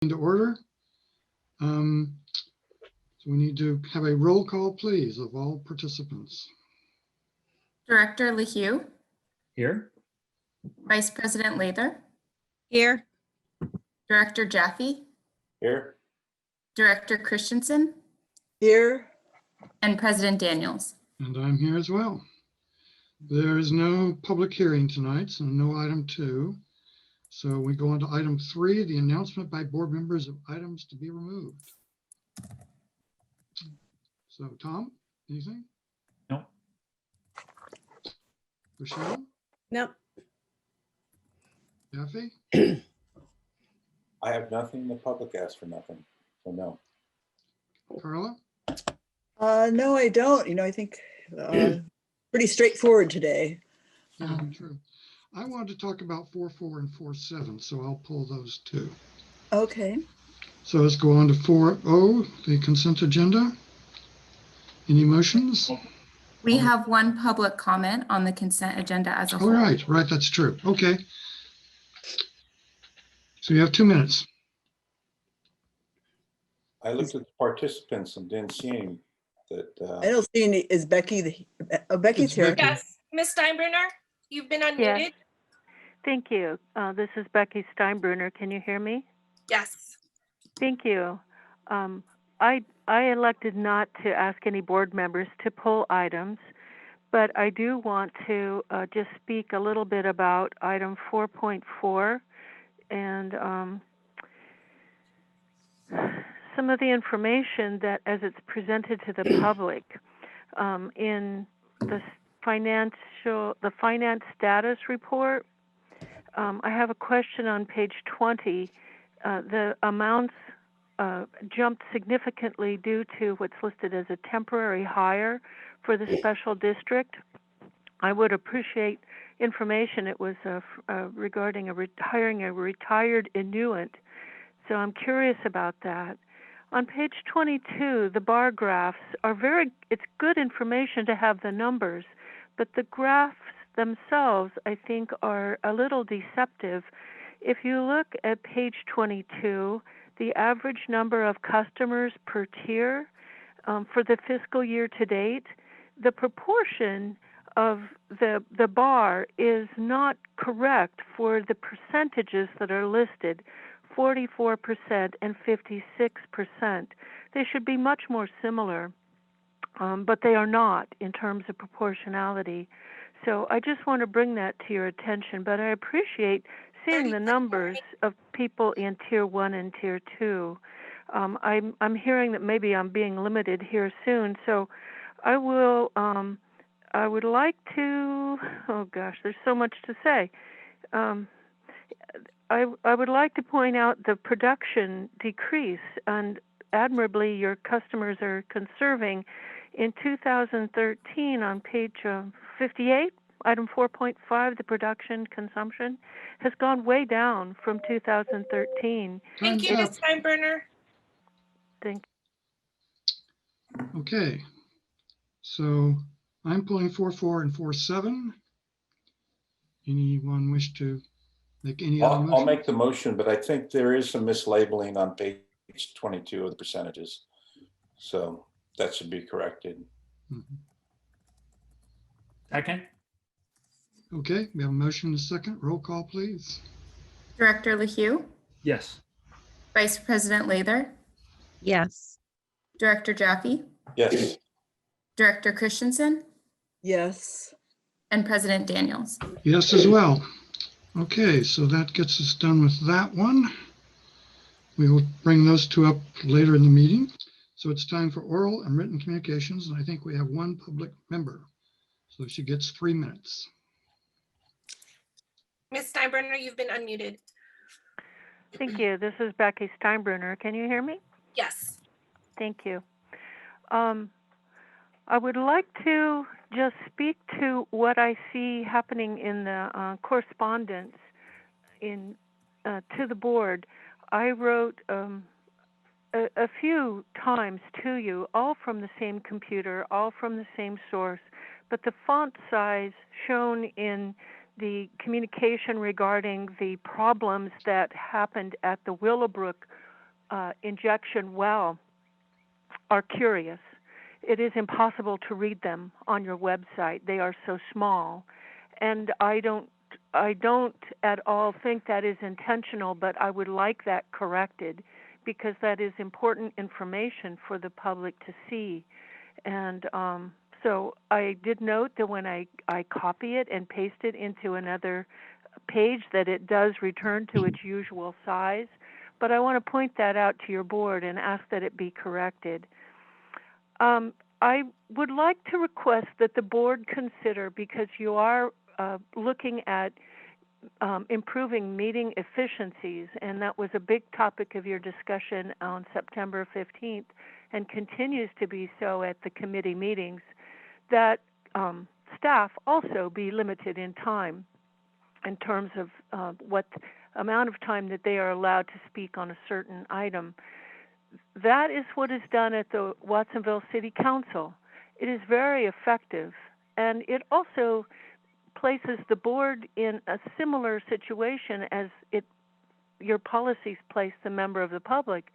into order. So we need to have a roll call, please, of all participants. Director LaHue, Here. Vice President Lather, Here. Director Jaffe, Here. Director Christensen, Here. and President Daniels. And I'm here as well. There is no public hearing tonight, so no item 2. So we go on to item 3, the announcement by board members of items to be removed. So Tom, anything? No. Rochelle, Nope. Jaffe, I have nothing. The public asked for nothing, so no. Carla? No, I don't. I think pretty straightforward today. Yeah, true. I wanted to talk about 4.4 and 4.7, so I'll pull those two. Okay. So let's go on to 4.0, the consent agenda. Any motions? We have one public comment on the consent agenda as a All whole. right, that's true. Okay. So you have 2 minutes. I looked at the participants and didn't see any that. I don't see any. Is Becky Becky's It's here? Becky. Yes, Ms. Steinbruner, you've been unmuted. Thank you. This is Becky Steinbruner. Can you hear me? Yes. Thank you. I elected not to ask any board members to pull items, but I do want to just speak a little bit about item 4.4 and some of the information that, as it's presented to the public, in the finance status report. I have a question on page 20. The amounts jumped significantly due to what's listed as a temporary hire for the special district. I would appreciate information. It was regarding hiring a retired annuitant. So I'm curious about that. On page 22, the bar graphs are it's good information to have the numbers, but the graphs themselves, I think, are a little deceptive. If you look at page 22, the average number of customers per tier for the fiscal year to date, the proportion of the bar is not correct for the percentages that are listed, 44% and 56%. They should be much more similar, but they are not in terms of proportionality. So I just want to bring that to your attention, but I appreciate seeing the numbers of people in Tier 1 and Tier 2. I'm hearing that maybe I'm being limited here soon, so I would like to, oh gosh, there's so much to say. I would like to point out the production decrease, and admirably your customers are conserving. In 2013, on page 58, item 4.5, the production consumption has gone way down from 2013. Thank you, Ms. Steinbruner. Thank Okay. So I'm pulling 4.4 and 4.7. Anyone wish to make any other motion? I'll make the motion, but I think there is some mislabeling on page 22 of the percentages. So that should be corrected. Mhm. Second. Okay, we have a motion and a second. Roll call, please. Director LaHue, Yes. Vice President Lather, Yes. Director Jaffe, Yes. Director Christensen, Yes. and President Daniels. Yes, as well. Okay, so that gets us done with that one. We will bring those two up later in the meeting. So it's time for oral and written communications, and I think we have one public member. So she gets 3 minutes. Ms. Steinbruner, you've been unmuted. Thank you. This is Becky Steinbruner. Can you hear me? Yes. Thank you. I would like to just speak to what I see happening in the correspondence to the board. I wrote a few times to you, all from the same computer, all from the same source, but the font size shown in the communication regarding the problems that happened at the Willowbrook injection well are curious. It is impossible to read them on your website. They are so small. And I don't at all think that is intentional, but I would like that corrected because that is important information for the public to see. And so I did note that when I copy it and paste it into another page that it does return to its usual size. But I want to point that out to your board and ask that it be corrected. I would like to request that the board consider, because you are looking at improving meeting efficiencies, and that was a big topic of your discussion on September 15th and continues to be so at the committee meetings, that staff also be limited in time in terms of what amount of time that they are allowed to speak on a certain item. That is what is done at the Watsonville City Council. It is very effective, and it also places the board in a similar situation as your policies place the member of the public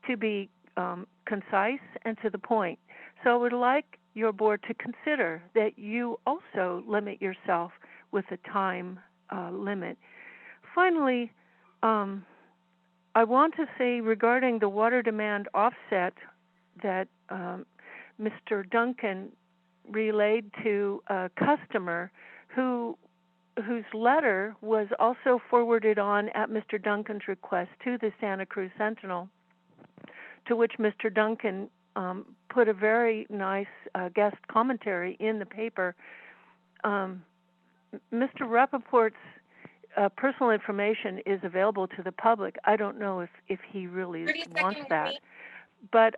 to be concise and to the point. So I would like your board to consider that you also limit yourself with a time limit. Finally, I want to say regarding the water demand offset that Mr. Duncan relayed to a customer whose letter was also forwarded on at Mr. Duncan's request to the Santa Cruz Sentinel, to which Mr. Duncan put a very nice guest commentary in the paper. Mr. Rappaport's personal information is available to the public. I don't know if he really wants that. But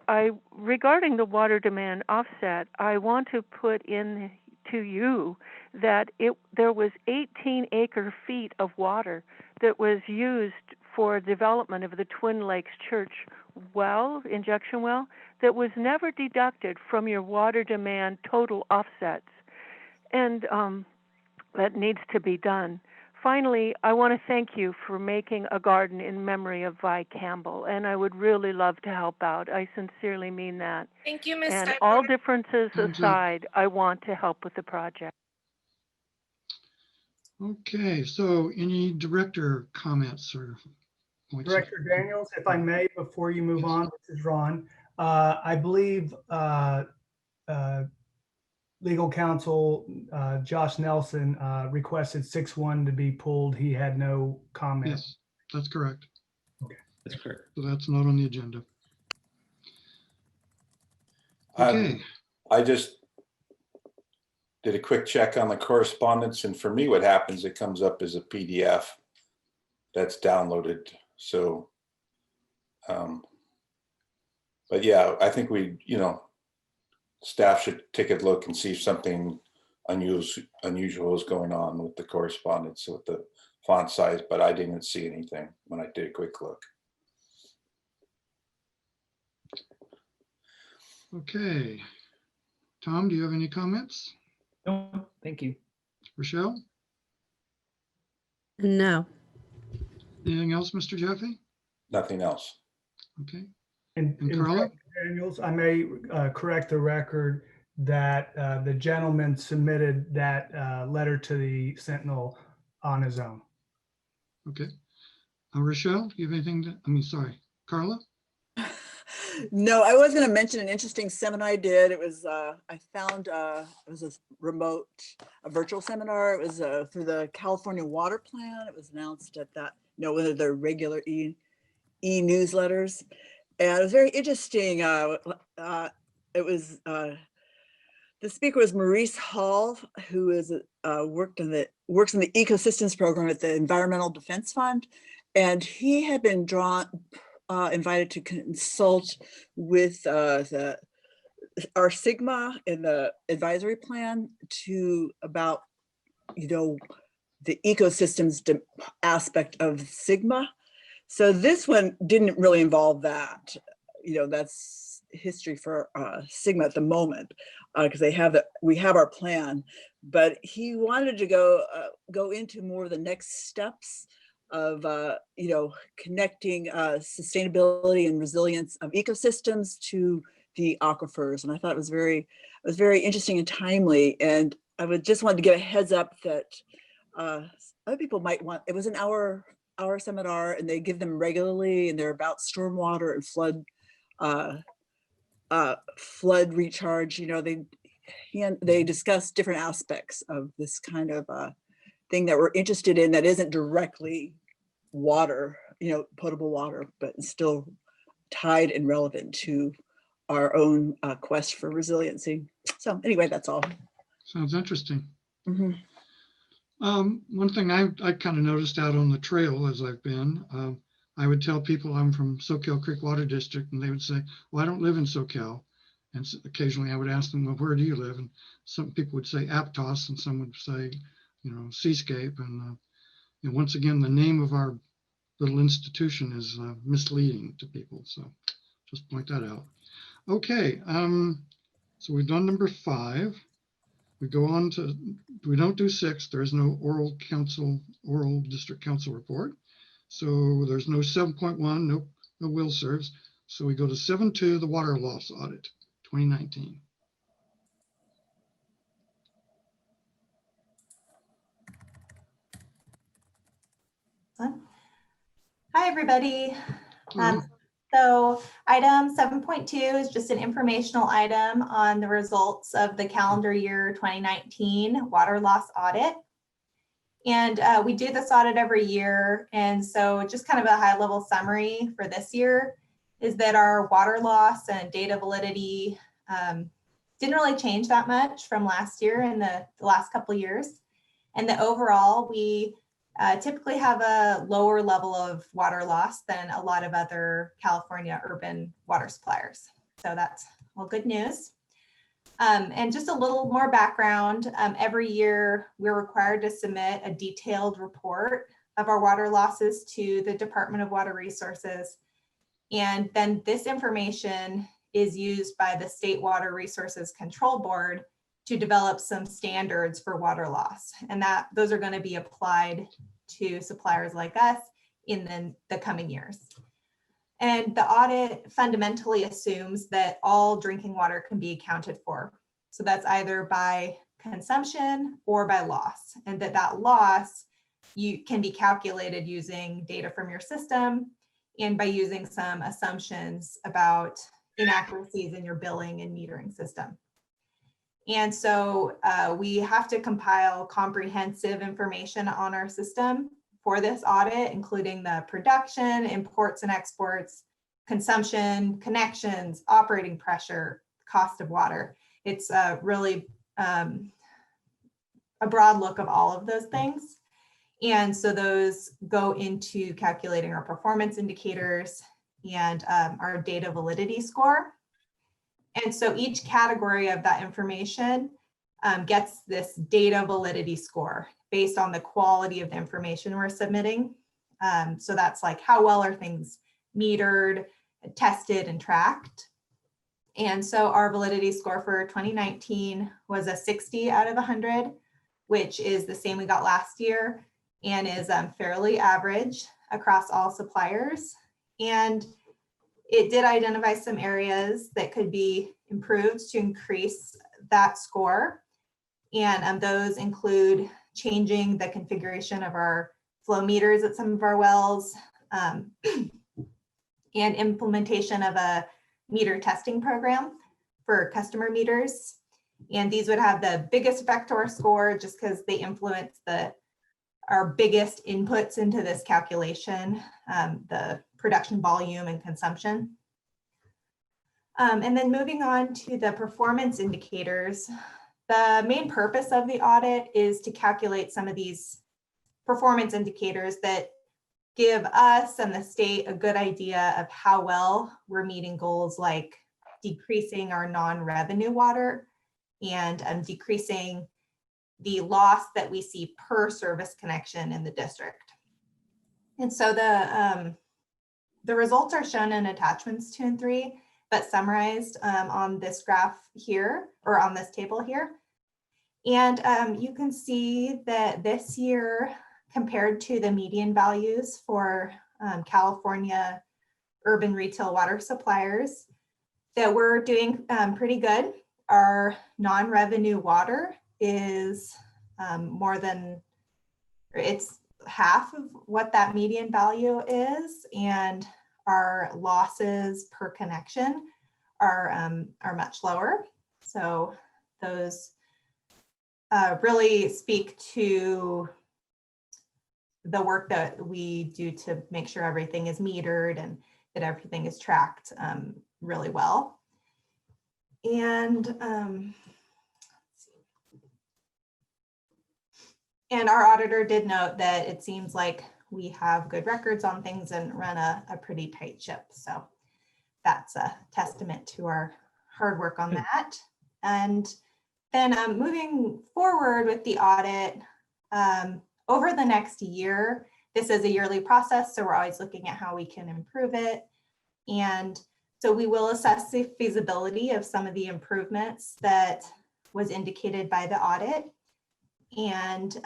regarding the water demand offset, I want to put in to you that there was 18 acre-feet of water that was used for development of the Twin Lakes Church well, injection well, that was never deducted from your water demand total offsets. And that needs to be done. Finally, I want to thank you for making a garden in memory of Vi Campbell, and I would really love to help out. I sincerely mean that. Thank you, Ms. And Steinbrenner. all differences Thumbs up. aside, I want to help with the project. Okay, so any director comments or points? Director Daniels, if I may, before you move Yes. on, this is Ron. I believe legal counsel Josh Nelson requested 6-1 to be pulled. He had no comment. Yes, that's correct. That's correct. So that's not on the agenda. Okay, I just did a quick check on the correspondence, and for me, what happens, it comes up as a PDF that's downloaded. So, but yeah, I think staff should take a look and see if something unusual is going on with the correspondence with the font size, but I didn't see anything when I did a quick look. okay. Tom, do you have any comments? No, thank you. Rochelle? No. Anything else, Mr. Jeffy? Nothing else. Okay, And And Carla? Director Daniels, I may correct the record that the gentleman submitted that letter to the Sentinel on his own. okay. Rochelle, do you have anything sorry, Carla? No, I was going to mention an interesting seminar I did. It was, I found, it was a virtual seminar. It was through the California Water Plan. It was announced at that, one of their regular e-newsletters. And it was very interesting. It was, the speaker was Maurice Hall, who is works in the ecosystems program at the Environmental Defense Fund. And he had been invited to consult with our Sigma in the advisory plan about the ecosystems aspect of Sigma. So this one didn't really involve that. That's history for Sigma at the moment, because we have our plan. But he wanted to go into more of the next steps you know, connecting sustainability and resilience of ecosystems to the aquifers. And I thought it was very interesting and timely. And I would just wanted to give a heads up that other people might want, it was an hour seminar, and they give them regularly, and they're about stormwater and flood recharge. You know, they discuss different aspects of this kind of thing that we're interested in that isn't directly water, you know, potable water, but still tied and relevant to our own quest for resiliency. So anyway, that's all. Sounds interesting. Mm-hmm. One thing I kind of noticed out on the trail as I've been, I would tell people I'm from Soquel Creek Water District, and they would say, well, I don't live in Soquel. And occasionally I would ask them, well, where do you live? And some people would say Aptos, and some would say, you know, Seascape. And you know, once again, the name of our little institution is misleading to people. So just point that out. Okay, so we've done number 5. We go on to, we don't do 6. There is no oral district council report. So there's no 7.1, no will serves. So we go to 7.2, the water loss audit, 2019. Hi, everybody. Hello. So item 7.2 is just an informational item on the results of the calendar year 2019 water loss audit. And we do this audit every year. And so just kind of a high level summary for this year is that our water loss and data validity didn't really change that much from last year and the last couple of years. And that overall, we typically have a lower level of water loss than a lot of other California urban water suppliers. So that's all good news. And just a little more background, every year we're required to submit a detailed report of our water losses to the Department of Water Resources. And then this information is used by the State Water Resources Control Board to develop some standards for water loss. And those are going to be applied to suppliers like us in the coming years. And the audit fundamentally assumes that all drinking water can be accounted for. So that's either by consumption or by loss, and that loss can be calculated using data from your system and by using some assumptions about inaccuracies in your billing and metering system. And so we have to compile comprehensive information on our system for this audit, including the production, imports and exports, consumption, connections, operating pressure, cost of water. It's really a broad look of all of those things. And so those go into calculating our performance indicators and our data validity score. And so each category of that information gets this data validity score based on the quality of the information we're submitting. So that's like, how well are things metered, tested, and tracked? And so our validity score for 2019 was a 60 out of 100, which is the same we got last year and is fairly average across all suppliers. And it did identify some areas that could be improved to increase that score. And those include changing the configuration of our flow meters at some of our wells and implementation of a meter testing program for customer meters. And these would have the biggest effect to our score just because they influence our biggest inputs into this calculation, the production volume and consumption. And then moving on to the performance indicators, the main purpose of the audit is to calculate some of these performance indicators that give us and the state a good idea of how well we're meeting goals like decreasing our non-revenue water and decreasing the loss that we see per service connection in the district. And so the results are shown in attachments 2 and 3, but summarized on this graph here, or on this table here. And you can see that this year, compared to the median values for California urban retail water suppliers, that we're doing pretty good. Our non-revenue water is it's half of what that median value is, and our losses per connection are much lower. So those really speak to the work that we do to make sure everything is metered and that everything is tracked really well. And our auditor did note that it seems like we have good records on things and run a pretty tight ship. So that's a testament to our hard work on that. And then moving forward with the audit, over the next year, this is a yearly process, so we're always looking at how we can improve it. And so we will assess the feasibility of some of the improvements that was indicated by the audit. And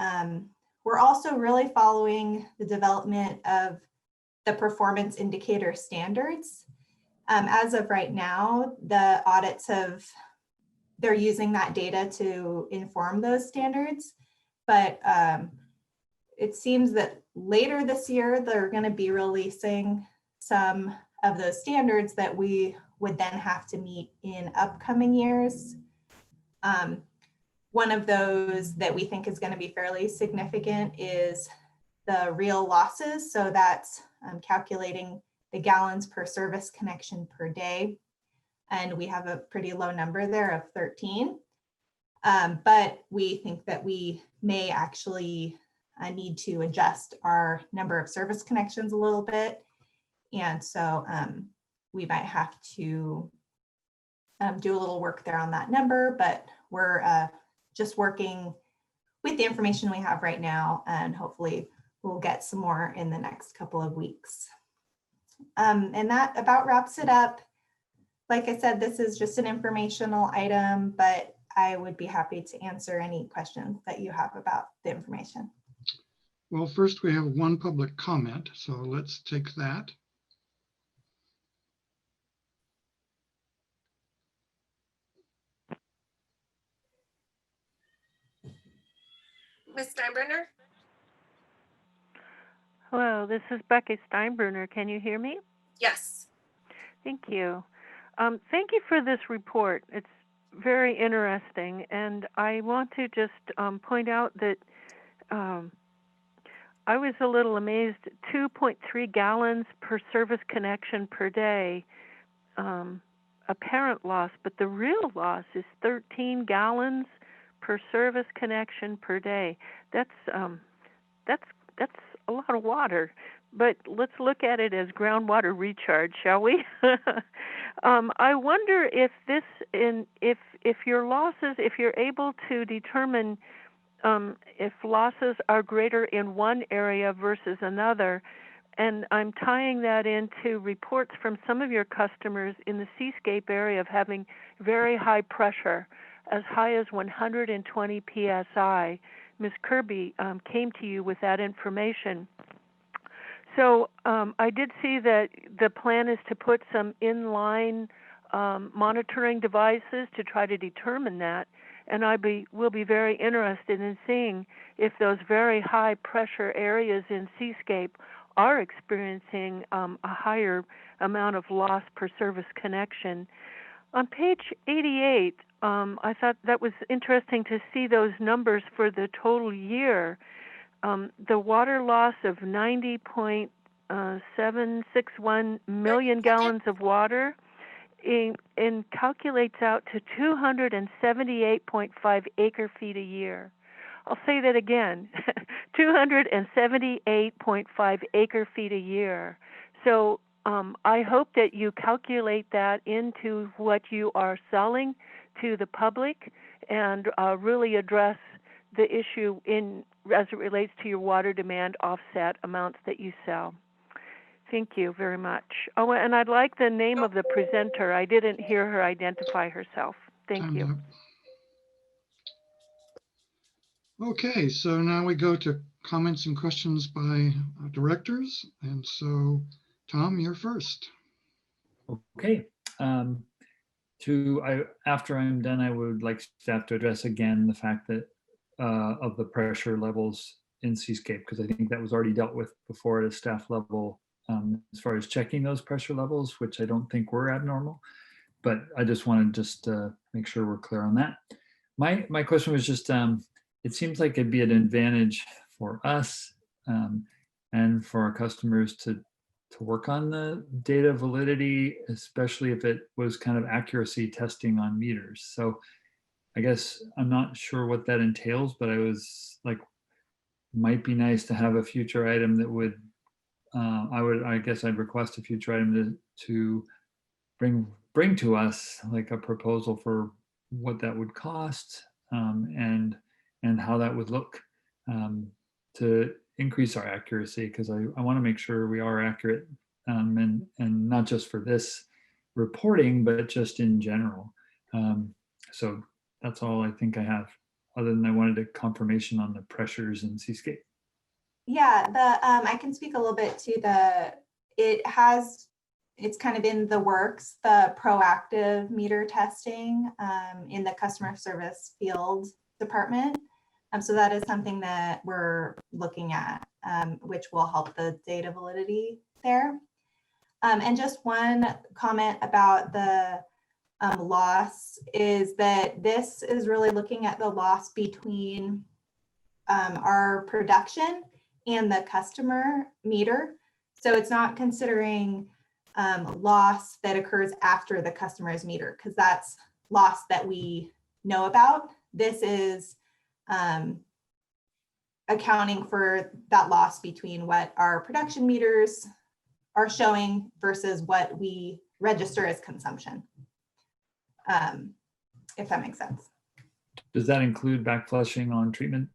we're also really following the development of the performance indicator standards. As of right now, the audits they're using that data to inform those standards, but it seems that later this year, they're going to be releasing some of those standards that we would then have to meet in upcoming years. One of those that we think is going to be fairly significant is the real losses. So that's calculating the gallons per service connection per day. And we have a pretty low number there of 13. But we think that we may actually need to adjust our number of service connections a little bit. And so we might have to do a little work there on that number, but we're just working with the information we have right now, and hopefully we'll get some more in the next couple of weeks. And that about wraps it up. Like I said, this is just an informational item, but I would be happy to answer any questions that you have about the information. Well, first we have one public comment, so let's take that. Ms. Steinbrenner? Hello, this is Becky Steinbruner. Can you hear me? Yes. Thank you. Thank you for this report. It's very interesting, and I want to just point out that I was a little amazed. 2.3 gallons per service connection per day, apparent loss, but the real loss is 13 gallons per service connection per day. That's a lot of water. But let's look at it as groundwater recharge, shall we? I wonder if if your losses, if you're able to determine if losses are greater in one area versus another, and I'm tying that into reports from some of your customers in the seascape area of having very high pressure, as high as 120 psi. Ms. Kirby came to you with that information. So I did see that the plan is to put some inline monitoring devices to try to determine that. And will be very interested in seeing if those very high pressure areas in seascape are experiencing a higher amount of loss per service connection. On page 88, I thought that was interesting to see those numbers for the total year. The water loss of 90.761 million gallons of water and calculates out to 278.5 acre feet a year. I'll say that again, 278.5 acre feet a year. So I hope that you calculate that into what you are selling to the public and really address the issue as it relates to your water demand offset amounts that you sell. Thank you very much. Oh, and I'd like the name of the presenter. I didn't hear her identify herself. Thank you. Okay, so now we go to comments and questions by directors. And so, Tom, you're first. Okay. After I'm done, I would like staff to address again the fact that of the pressure levels in SqCWD, because I think that was already dealt with before at a staff level, as far as checking those pressure levels, which I don't think were abnormal. But I just wanted to make sure we're clear on that. My question was just, it seems like it'd be an advantage for us and for our customers to work on the data validity, especially if it was kind of accuracy testing on meters. So I guess I'm not sure what that entails, but I was like, might be nice to have a future item that would, I guess I'd request a future item to bring to us like a proposal for what that would cost and how that would look to increase our accuracy, because I want to make sure we are accurate and not just for this reporting, but just in general. So that's all I think I have, other than I wanted a confirmation on the pressures in SqCWD. Yeah, I can speak a little bit to it's kind of in the works, the proactive meter testing in the customer service field department. So that is something that we're looking at, which will help the data validity there. And just one comment about the loss is that this is really looking at the loss between our production and the customer meter. So it's not considering loss that occurs after the customer's meter, because that's loss that we know about. This is accounting for that loss between what our production meters are showing versus what we register as consumption, if that makes sense. Does that include backflushing on treatment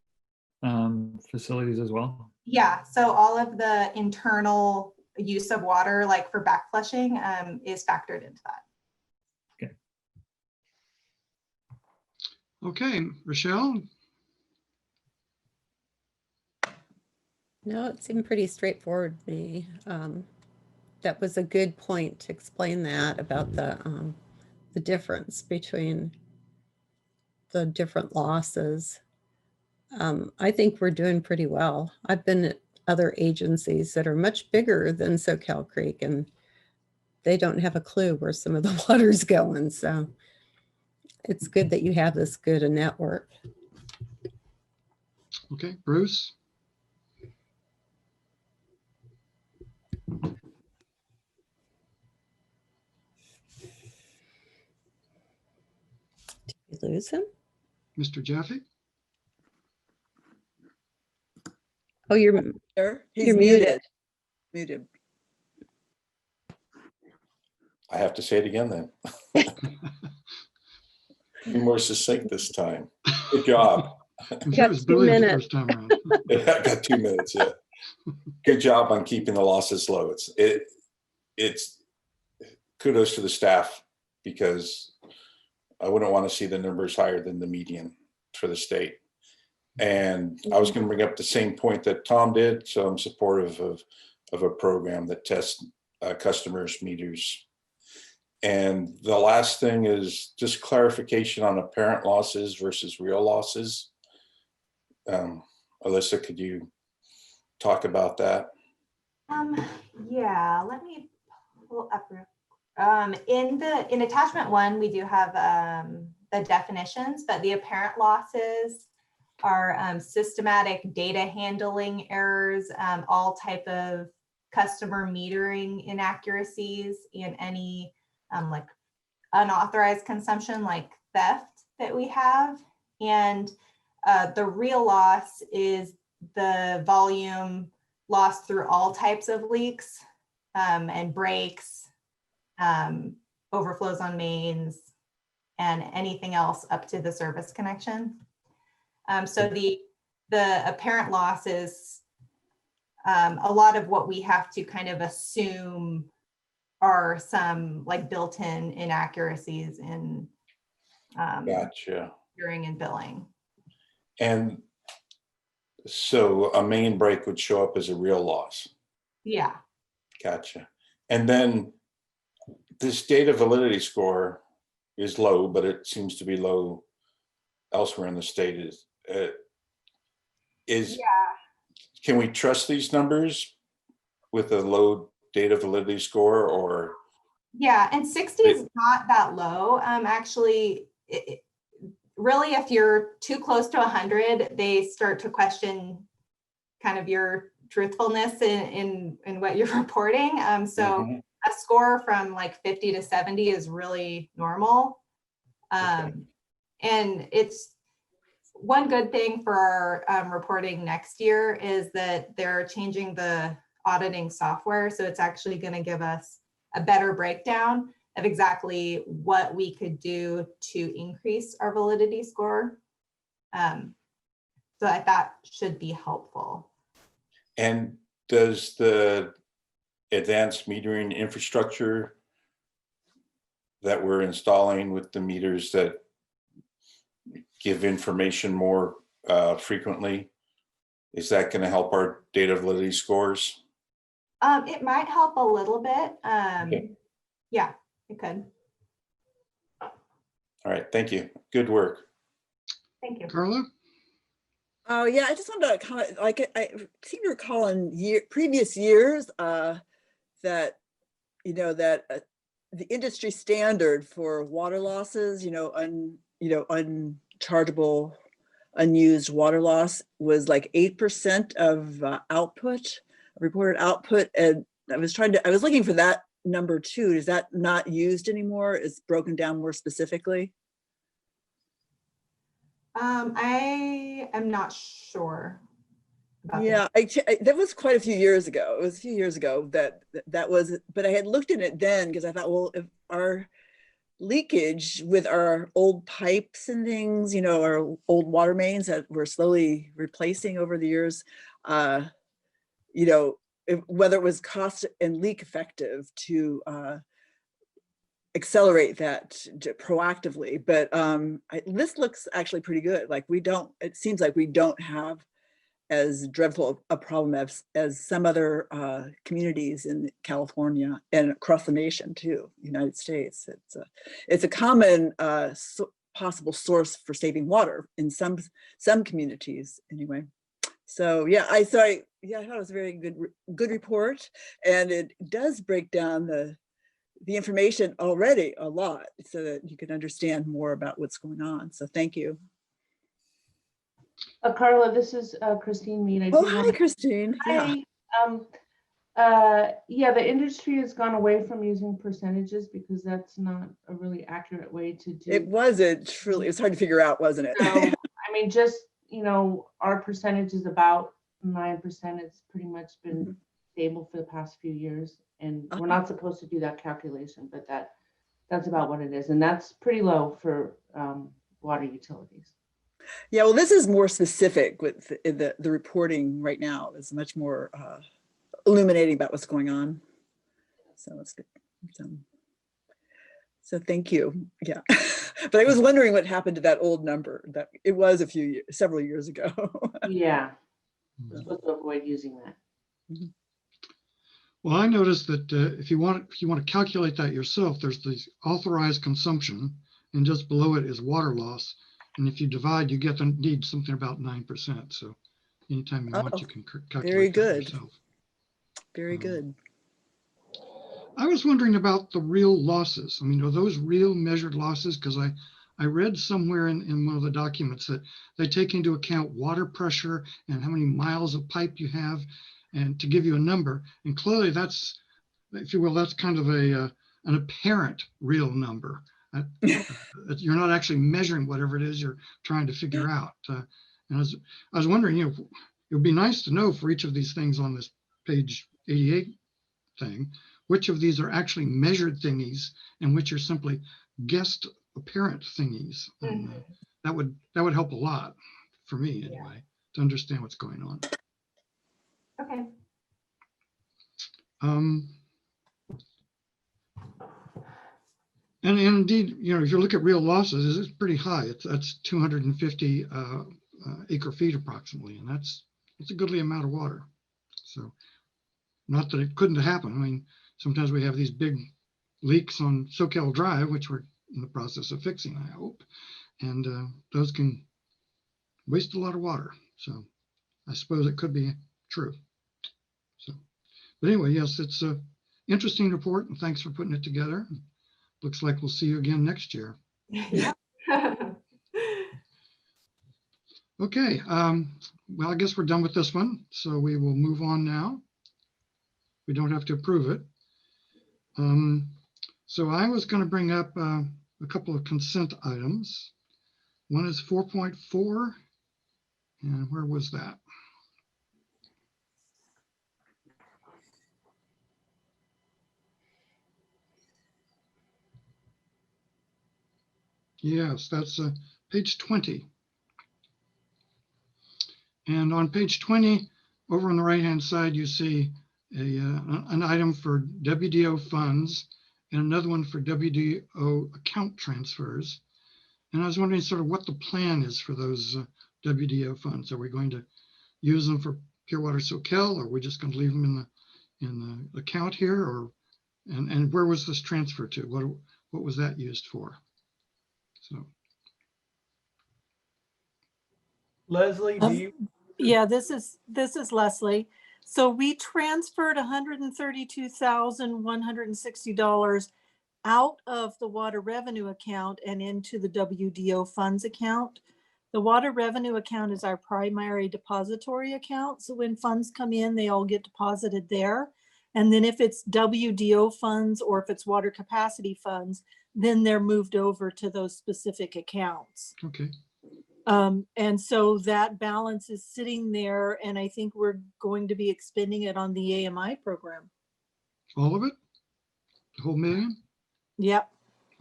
facilities as well? Yeah, so all of the internal use of water, like for backflushing, is factored into that. Okay, Rochelle? No, it seemed pretty straightforward to me. That was a good point to explain that about the difference between the different losses. I think we're doing pretty well. I've been at other agencies that are much bigger than Soquel Creek, and they don't have a clue where some of the water's going. So it's good that you have this good a network. Okay, Bruce? Did we lose him? Mr. Jaffe? Oh, you're He's You're muted. Muted. I have to say it again then. Be more succinct this time. Good job. I'm sure it was 2 brilliant the minutes. first time around. I got 2 minutes, yeah. Good job on keeping the losses low. It's kudos to the staff, because I wouldn't want to see the numbers higher than the median for the state. And I was going to bring up the same point that Tom did, so I'm supportive of a program that tests customers' meters. And the last thing is just clarification on apparent losses versus real losses. Alyssa, could you talk about that? Yeah, let me pull up. In attachment 1, we do have the definitions, but the apparent losses are systematic data handling errors, all type of customer metering inaccuracies, and any like unauthorized consumption like theft that we have. And the real loss is the volume lost through all types of leaks and breaks, overflows on mains, and anything else up to the service connection. So the apparent loss is a lot of what we have to kind of assume are some like built-in inaccuracies in Gotcha. metering and billing. And So a main break would show up as a real loss. Yeah. Gotcha. And then this data validity score is low, but it seems to be low elsewhere in the state. Is Can we trust these numbers with a low data validity score, or? Yeah, and 60 is not that low. Actually, really, if you're too close to 100, they start to question kind of your truthfulness in what you're reporting. So a score from like 50 to 70 is really normal. And it's one good thing for our reporting next year is that they're changing the auditing software. So it's actually going to give us a better breakdown of exactly what we could do to increase our validity score. So that should be helpful. And does the advanced metering infrastructure that we're installing with the meters that give information more frequently, is that going to help our data validity scores? It might help a little bit. Okay. Yeah, it could. All right, thank you. Good work. Thank you. Carla? Oh, yeah, I just wanted to comment, like, I seem to recall in previous years that, you know, that the industry standard for water losses, unchargeable, unused water loss was like 8% of output, reported output. And I was looking for that number too. Is that not used anymore? It's broken down more specifically? I am not sure about Yeah, that was quite a few years ago. It was a few years ago that was, but I had looked at it then because I thought, well, if our leakage with our old pipes and things, our old water mains that we're slowly replacing over the years, whether it was cost and leak effective to accelerate that proactively. But this looks actually pretty good. Like it seems like we don't have as dreadful a problem as some other communities in California and across the nation too, United States. It's a common possible source for saving water in some communities anyway. So yeah, I thought it was a very good report, and it does break down the information already a lot so that you can understand more about what's going on. So thank you. Carla, this is Christine Mead. Hi, Christine. Hi. Yeah, the industry has gone away from using percentages because that's not a really accurate way to do. It wasn't truly. It was hard to figure out, wasn't it? So, I mean, just our percentage is about 9%. It's pretty much been stable for the past few years, and we're not supposed to do that calculation, but that's about what it is, and that's pretty low for water utilities. Yeah, well, this is more specific with the reporting right now. It's much more illuminating about what's going on. So it's good. So thank you. Yeah, but I was wondering what happened to that old number. That it was several years ago. Yeah, we're supposed to avoid using that. Well, I noticed that if you want to calculate that yourself, there's the authorized consumption, and just below it is water loss. And if you divide, you need something about 9%. So anytime you want, you can calculate that yourself. Very good. I was wondering about the real losses. I mean, are those real measured losses? Because I read somewhere in one of the documents that they take into account water pressure and how many miles of pipe you have, and to give you a number. And clearly that's, if you will, that's kind of an apparent real number. You're not actually measuring whatever it is you're trying to figure out. And I was wondering, it would be nice to know for each of these things on this page 88 thing, which of these are actually measured thingies and which are simply guessed apparent thingies. And that would help a lot for me anyway, to understand what's going on. Okay. And indeed, if you look at real losses, it's pretty high. That's 250 acre feet approximately, and that's it's a goodly amount of water. So not that it couldn't happen. I mean, sometimes we have these big leaks on Soquel Drive, which we're in the process of fixing, I hope. And those can waste a lot of water. So I suppose it could be true. So, but anyway, yes, it's a interesting report, and thanks for putting it together. Looks like we'll see you again next year. Yeah. Okay, well, I guess we're done with this one, so we will move on now. We don't have to approve it. So I was going to bring up a couple of consent items. One is 4.4, and where was that? Yes, that's page 20. And on page 20, over on the right-hand side, you see an item for WDO funds and another one for WDO account transfers. And I was wondering sort of what the plan is for those WDO funds. Are we going to use them for Pure Water Soquel, or are we just going to leave them in the account here? Or and where was this transfer to? What was that used for? So Leslie, do you? Yeah, this is Leslie. So we transferred $132,160 out of the water revenue account and into the WDO funds account. The water revenue account is our primary depository account. So when funds come in, they all get deposited there. And then if it's WDO funds or if it's water capacity funds, then they're moved over to those specific accounts. okay. And so that balance is sitting there, and I think we're going to be expending it on the AMI program. All of it? The whole million? Yep.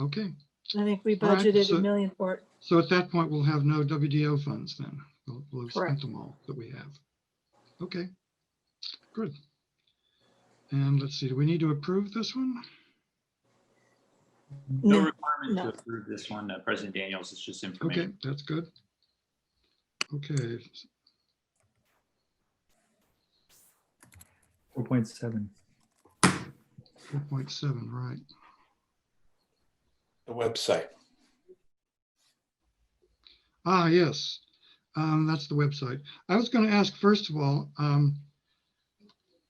Okay. I think we All right, budgeted so- $1 million for it. So at that point, we'll have no WDO funds then. We'll have Correct. spent them all that we have. Okay, good. And let's see, do we need to approve this one? No No, requirement no. to approve this one, President Daniels. It's just information. Okay, that's good. Okay, 4.7. 4.7, right. The website. Ah, yes, that's the website. I was going to ask, first of all,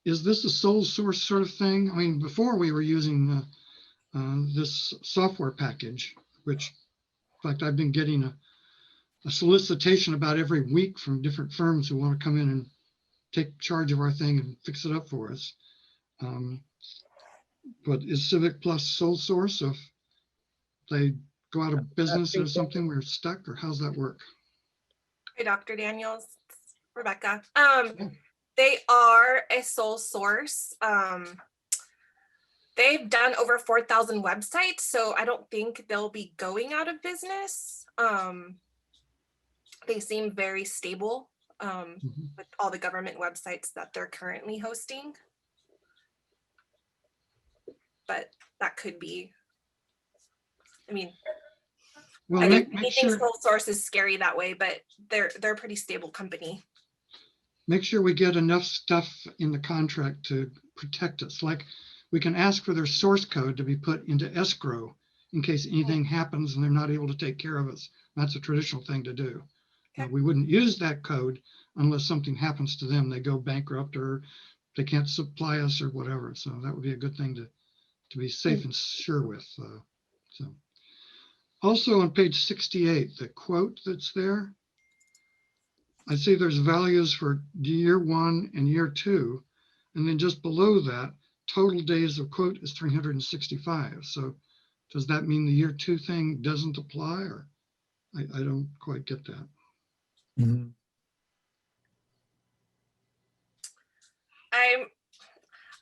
is this a sole source sort of thing? I mean, before we were using this software package, which, in fact, I've been getting a solicitation about every week from different firms who want to come in and take charge of our thing and fix it up for us. But is Civic Plus sole source? If they go out of business or something, we're stuck, or how's that work? Hey, Dr. Daniels, it's Rebecca. They are a sole source. They've done over 4,000 websites, so I don't think they'll be going out of business. They seem very stable with all the government websites that they're currently hosting. But that could be, I mean, Well, I make think sure sole source is scary that way, but they're a pretty stable company. make sure we get enough stuff in the contract to protect us. Like we can ask for their source code to be put into escrow in case anything happens and they're not able to take care of us. That's a traditional thing to do. Okay. We wouldn't use that code unless something happens to them. They go bankrupt or they can't supply us or whatever. So that would be a good thing to be safe and sure with. So also on page 68, the quote that's there, I see there's values for year 1 and year 2, and then just below that, total days of quote is 365. So does that mean the year 2 thing doesn't apply, or I don't quite get that. Mm-hmm.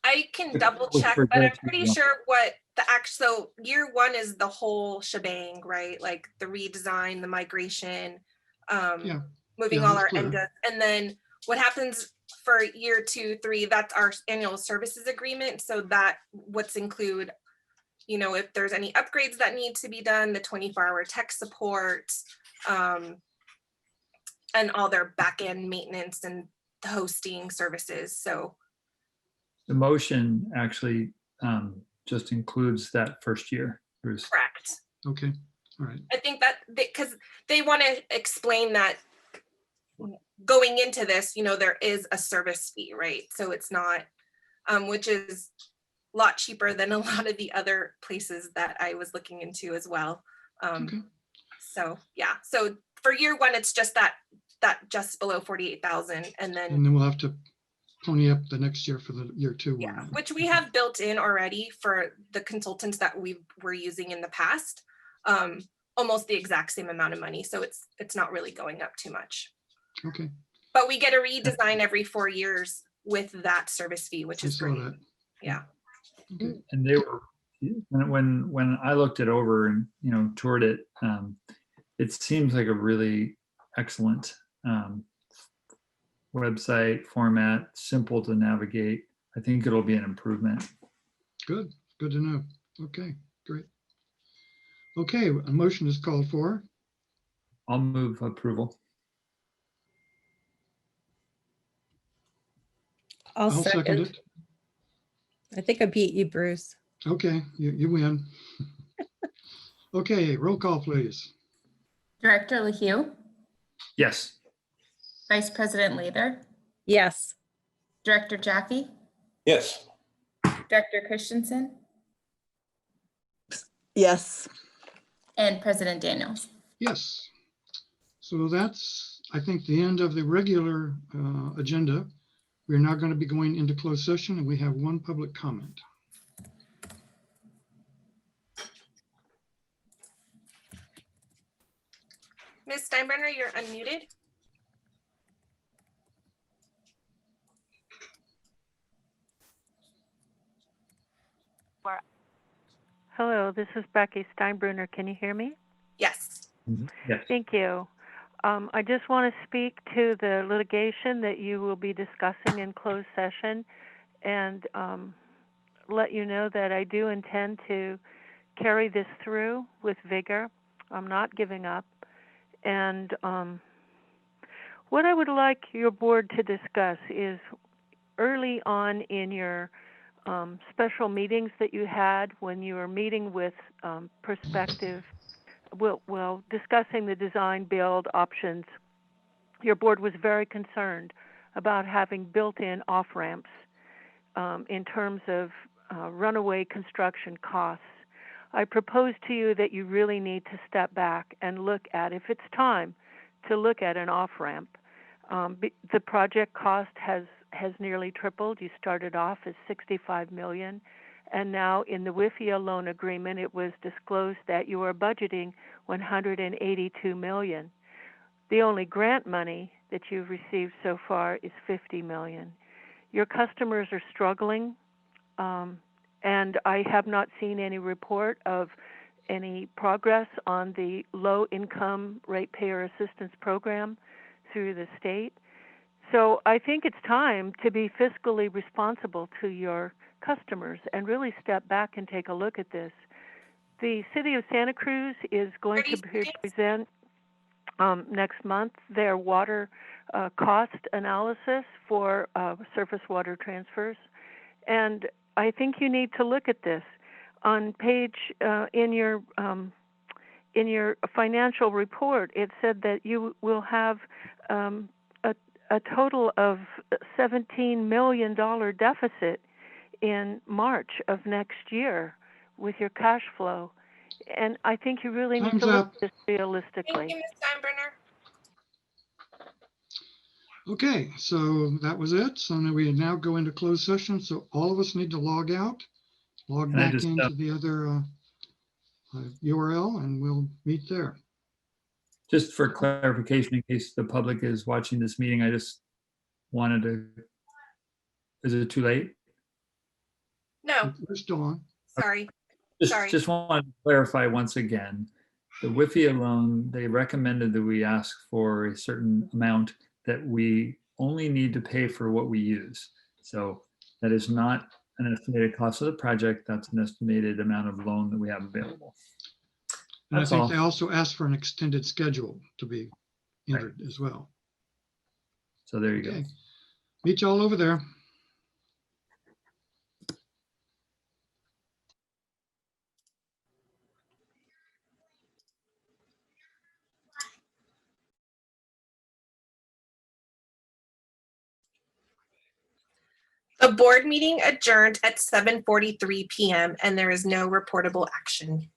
I can double was check, for but I'm both pretty year one. sure what the so year 1 is the whole shebang, right? Like the redesign, the migration, moving Yeah, all that's our clear. NDAs. And then what happens for year 2, 3, that's our annual services agreement. So that what's include, you know, if there's any upgrades that need to be done, the 24-hour tech support, and all their back end maintenance and the hosting services. So The motion actually just includes that first year, Bruce. correct. Okay, all right. I think that because they want to explain that going into this, there is a service fee, right? So it's not, which is a lot cheaper than a lot of the other places that I was looking into as well. Okay. So yeah, so for year one, it's just that just below 48,000, and And then we'll have to pony up the next year for the year two yeah, one. which we have built in already for the consultants that we were using in the past, almost the exact same amount of money. So it's not really going up too much. Okay, But we get a redesign every 4 years with that service fee, which I is saw great. that. Yeah. Okay, And they were, when I looked it over and, toured it, it seems like a really excellent website format, simple to navigate. I think it'll be an improvement. good to know. Okay, great. Okay, a motion is called for. I'll move approval. I'll I'll second second. it. I think I beat you, Bruce. Okay, you win. Okay, roll call, please. Director LaHue, Yes. Vice President Lather, Yes. Director Jaffe, Yes. Director Christensen, Yes. and President Daniels. Yes. So that's, I think, the end of the regular agenda. We're now going to be going into closed session, and we have one public comment. Ms. Steinbrenner, you're unmuted. Hello, this is Becky Steinbruner. Can you hear me? Yes. Yes. Thank you. I just want to speak to the litigation that you will be discussing in closed session and let you know that I do intend to carry this through with vigor. I'm not giving up. And what I would like your board to discuss is early on in your special meetings that you had when you were meeting with prospective, discussing the design build options, your board was very concerned about having built-in off-ramps in terms of runaway construction costs. I propose to you that you really need to step back and look at, if it's time, to look at an off-ramp. The project cost has nearly tripled. You started off as $65 million, and now in the WIFIA loan agreement, it was disclosed that you are budgeting $182 million. The only grant money that you've received so far is $50 million. Your customers are struggling, and I have not seen any report of any progress on the low-income ratepayer assistance program through the state. So I think it's time to be fiscally responsible to your customers and really step back and take a look at this. The City of Santa Cruz is going to present next month their water cost analysis for surface water transfers. And I think you need to look at this. On page in your financial report, it said that you will have a total of $17 million deficit in March of next year with your cash flow. And I think you really need to look at this realistically. Thank you, Ms. Steinbrenner. Okay, so that was it. So now we now go into closed session. So all of us need to log out, log Can I back just, into the other URL, and we'll meet there. Just for clarification, in case the public is watching this meeting, I just wanted to, is it too late? No, We're still on. sorry. Sorry. Just wanted to clarify once again, the WIFIA loan, they recommended that we ask for a certain amount that we only need to pay for what we use. So that is not an estimated cost of the project. That's an estimated amount of loan that we have available. And That's I think all. they also asked for an extended schedule to be entered as well. So there you go. Okay. Meet you all over there. The board meeting adjourned at 7:43 p.m. and there is no reportable action.